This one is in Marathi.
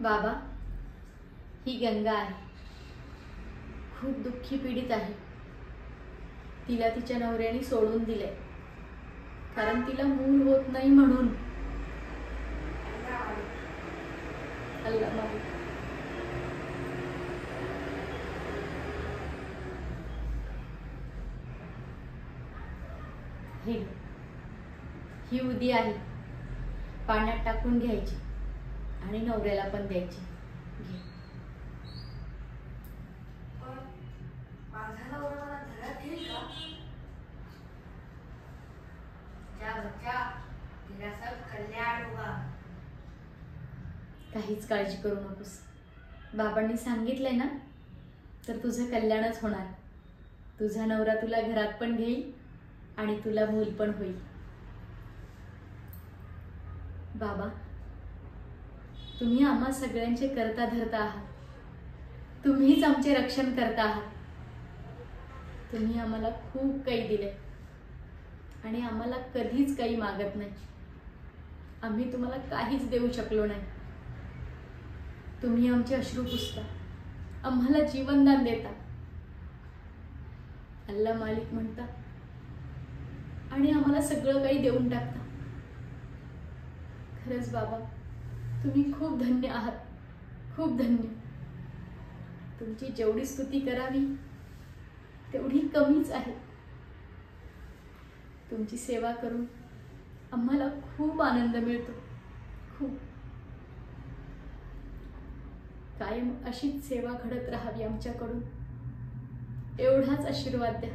बाबा, ही गंगा आहे, खूप दुःखी पीडित आहे. तिला तिच्या नवऱ्याने सोडून दिले, कारण तिला मूल होत नाही म्हणून. अल्लाह मालिक. ही उदी आहे, पाण्यात टाकून घ्यायची आणि नवऱ्याला पण द्यायची. घे. माझा नवरा मला घरात घेईल का? जा बच्चा, तेरा सब कल्याण होगा. काहीच काळजी करू नकोस. बाबांनी सांगितलंय ना, तर तुझं कल्याणच होणार. तुझा नवरा तुला घरात पण घेईल आणि तुला मूल पण होईल. बाबा, तुम्ही आम्हा सगळ्यांचे करता धरता आहात. तुम्हीच आमचे रक्षण करता आहात. तुम्ही आम्हाला खूप काही दिले आणि आम्हाला कधीच काही मागत नाही. आम्ही तुम्हाला काहीच देऊ शकलो नाही. तुम्ही आमचे अश्रू पुसता, आम्हाला जीवनदान देता. अल्लाह मालिक म्हणता आणि आम्हाला सगळं काही देऊन टाकता. खरंच बाबा, तुम्ही खूप धन्य आहात, खूप धन्य. तुमची जेवढी स्तुती करावी तेवढी कमीच आहे. तुमची सेवा करून आम्हाला खूप आनंद मिळतो, खूप. कायम अशीच सेवा घडत राहावी आमच्याकडून, एवढाच आशीर्वाद द्या.